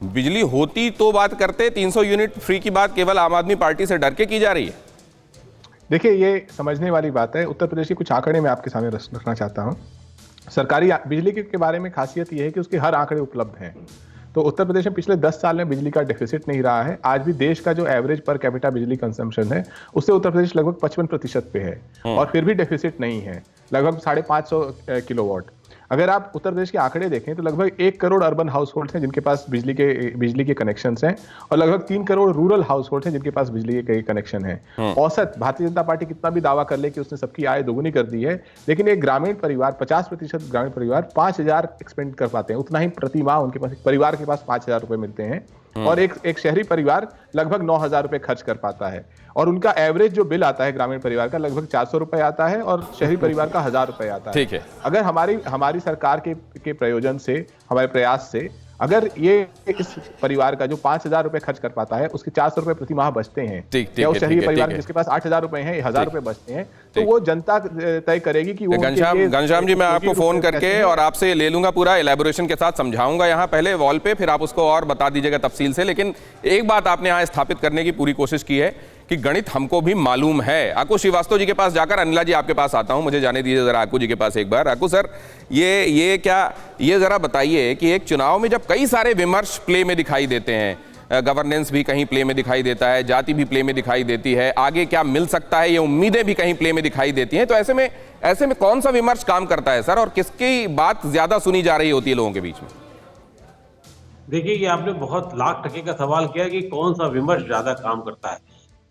बिजली होती तो बात करते, 300 यूनिट फ्री की बात केवल आम आदमी पार्टी से डर के की जा रही है। देखिए, ये समझने वाली बात है। उत्तर प्रदेश के कुछ आंकड़े मैं आपके सामने रखना चाहता हूं। सरकारी बिजली के बारे में खासियत यह है कि उसके हर आंकड़े उपलब्ध हैं। तो उत्तर प्रदेश में पिछले 10 साल में बिजली का डेफिसिट नहीं रहा है। आज भी देश का जो एवरेज पर कैपिटा बिजली कंजम्पशन है, उससे उत्तर प्रदेश लगभग 55% पे है, और फिर भी डेफिसिट नहीं है, लगभग 550 किलोवाट। अगर आप उत्तर प्रदेश के आंकड़े देखें तो लगभग 1 करोड़ अर्बन हाउस होल्ड हैं जिनके पास बिजली के कनेक्शंस हैं, और लगभग 3 करोड़ रूरल हाउस होल्ड हैं जिनके पास बिजली के कनेक्शन हैं। औसत भारतीय जनता पार्टी कितना भी दावा कर ले कि उसने सबकी आय दोगुनी कर दी है, लेकिन एक ग्रामीण परिवार, 50% ग्रामीण परिवार 5,000 एक्सपेंड कर पाते हैं, उतना ही प्रति माह उनके पास, परिवार के पास 5,000 रुपए मिलते हैं, और एक शहरी परिवार लगभग 9,000 रुपए खर्च कर पाता है। और उनका एवरेज जो बिल आता है ग्रामीण परिवार का लगभग 400 रुपए आता है, और शहरी परिवार का 1,000 रुपए आता है। ठीक है। अगर हमारी सरकार के प्रयोजन से, हमारे प्रयास से, अगर ये इस परिवार का जो 5,000 रुपए खर्च कर पाता है, उसके 400 रुपए प्रति माह बचते हैं, या उस शहरी परिवार जिसके पास 8,000 रुपए हैं, 1,000 रुपए बचते हैं, तो वो जनता तय करेगी कि वो। घनश्याम जी, मैं आपको फोन करके और आपसे ले लूंगा, पूरा एलैबोरेशन के साथ समझाऊंगा यहाँ पहले वॉल पे, फिर आप उसको और बता दीजिएगा तफसील से। लेकिन एक बात आपने यहाँ स्थापित करने की पूरी कोशिश की है कि गणित हमको भी मालूम है। आकू श्रीवास्तव जी के पास जाकर, अनिला जी आपके पास आता हूं, मुझे जाने दीजिए जरा आकू जी के पास एक बार। आकू सर, ये जरा बताइए कि एक चुनाव में जब कई सारे विमर्श प्ले में दिखाई देते हैं, गवर्नेंस भी कहीं प्ले में दिखाई देता है, जाति भी प्ले में दिखाई देती है, आगे क्या मिल सकता है ये उम्मीदें भी कहीं प्ले में दिखाई देती हैं, तो ऐसे में कौन सा विमर्श काम करता है सर, और किसकी बात ज्यादा सुनी जा रही होती है लोगों के बीच में? देखिए, ये आपने बहुत लाख टके का सवाल किया कि कौन सा विमर्श ज्यादा काम करता है,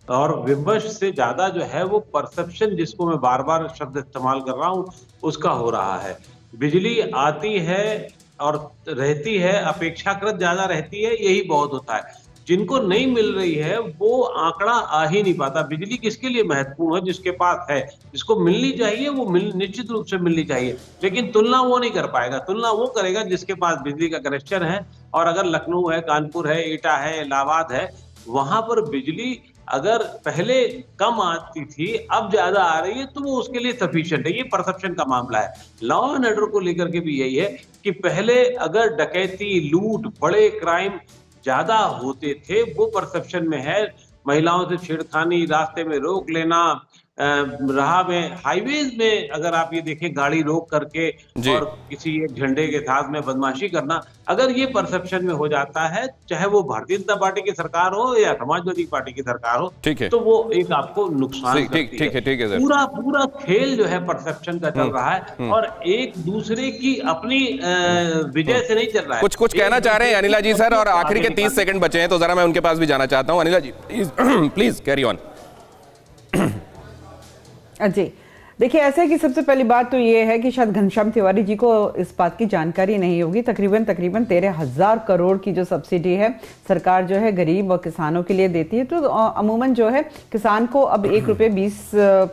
और विमर्श से ज्यादा जो है वो परसेप्शन, जिसको मैं बार बार शब्द इस्तेमाल कर रहा हूं, उसका हो रहा है। बिजली आती है और रहती है, अपेक्षाकृत ज्यादा रहती है, यही बहुत होता है। जिनको नहीं मिल रही है वो आंकड़ा आ ही नहीं पाता। बिजली किसके लिए महत्वपूर्ण है? जिसके पास है, जिसको मिलनी चाहिए वो निश्चित रूप से मिलनी चाहिए, लेकिन तुलना वो नहीं कर पाएगा। तुलना वो करेगा जिसके पास बिजली का कनेक्शन है। और अगर लखनऊ है, कानपुर है, एटा है, इलाहाबाद है, वहां पर बिजली अगर पहले कम आती थी, अब ज्यादा आ रही है, तो वो उसके लिए सफिशिएंट है। ये परसेप्शन का मामला है। लॉ एंड ऑर्डर को लेकर के भी यही है कि पहले अगर डकैती, लूट, बड़े क्राइम ज्यादा होते थे, वो परसेप्शन में है। महिलाओं से छेड़खानी, रास्ते में रोक लेना, राह में, हाईवेज में अगर आप ये देखें, गाड़ी रोक करके और किसी एक झंडे के साथ में बदमाशी करना, अगर ये परसेप्शन में हो जाता है, चाहे वो भारतीय जनता पार्टी की सरकार हो या समाजवादी पार्टी की सरकार हो, तो वो एक आपको नुकसान करती है। ठीक है। पूरा खेल जो है परसेप्शन का चल रहा है, और एक दूसरे की अपनी विजय से नहीं चल रहा है। कुछ कहना चाह रहे हैं अनिला जी सर, और आखिरी के 30 सेकंड बचे हैं, तो जरा मैं उनके पास भी जाना चाहता हूं। अनिला जी प्लीज कैरी ऑन। जी देखिए, ऐसा है कि सबसे पहली बात तो ये है कि शायद घनश्याम तिवारी जी को इस बात की जानकारी नहीं होगी। तकरीबन 13,000 करोड़ की जो सब्सिडी है सरकार जो है गरीब और किसानों के लिए देती है, तो अमूमन जो है किसान को अब 1 रुपये 20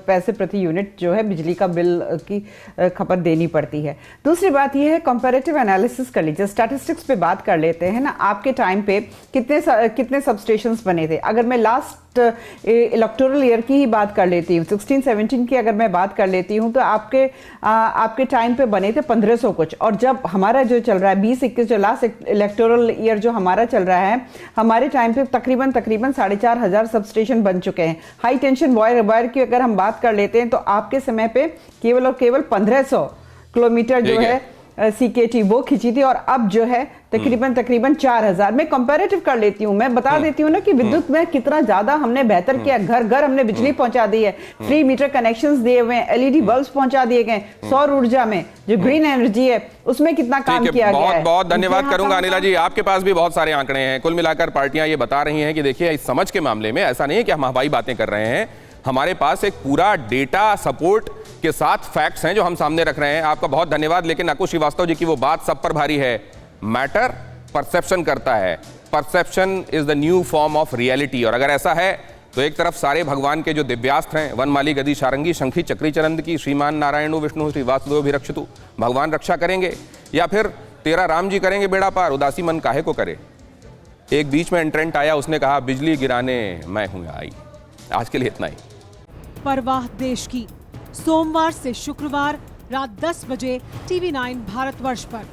पैसे प्रति यूनिट जो है बिजली का बिल की खपत देनी पड़ती है। दूसरी बात यह है, कंपैरेटिव एनालिसिस कर लीजिए, स्टैटिस्टिक्स पे बात कर लेते हैं ना। आपके टाइम पे कितने सबस्टेशंस बने थे? अगर मैं लास्ट इलेक्टोरल ईयर की ही बात कर लेती हूँ, 16-17 की अगर मैं बात कर लेती हूँ, तो आपके टाइम पे बने थे 1500 कुछ। और जब हमारा जो चल रहा है 20-21 जो लास्ट इलेक्टोरल ईयर जो हमारा चल रहा है, हमारे टाइम पे तकरीबन 4,500 सब स्टेशन बन चुके हैं। हाई टेंशन वायर की अगर हम बात कर लेते हैं, तो आपके समय पे केवल और केवल 1500 किलोमीटर जो है CKT वो खींची थी, और अब जो है तकरीबन 4,000। मैं कंपैरेटिव कर लेती हूँ, मैं बता देती हूँ ना कि विद्युत में कितना ज्यादा हमने बेहतर किया। घर घर हमने बिजली पहुंचा दी है, फ्री मीटर कनेक्शंस दिए हुए हैं, LED बल्ब्स पहुंचा दिए गए, सौर ऊर्जा में जो ग्रीन एनर्जी है उसमें कितना काम किया गया है। बहुत धन्यवाद करूंगा अनिला जी। आपके पास भी बहुत सारे आंकड़े हैं। कुल मिलाकर पार्टियां ये बता रही हैं कि देखिए, इस समझ के मामले में ऐसा नहीं है कि हम हवाई बातें कर रहे हैं, हमारे पास एक पूरा डेटा सपोर्ट के साथ फैक्ट्स हैं जो हम सामने रख रहे हैं। आपका बहुत धन्यवाद। लेकिन आकू श्रीवास्तव जी की वो बात सब पर भारी है, मैटर परसेप्शन करता है। Perception is the new form of reality. और अगर ऐसा है तो एक तरफ सारे भगवान के जो दिव्यास्त्र हैं, वनमाली गदी सारंगी शंखी चक्री चरंद की, श्रीमान नारायणु विष्णु श्री वासुदेव भी रक्षतु, भगवान रक्षा करेंगे, या फिर तेरा राम जी करेंगे बेड़ा पार, उदासी मन काहे को करे। एक बीच में एंट्रेंट आया, उसने कहा बिजली गिराने मैं हूं आई। आज के लिए इतना ही। परवाह देश की, सोमवार से शुक्रवार रात 10 बजे TV9 भारतवर्ष पर।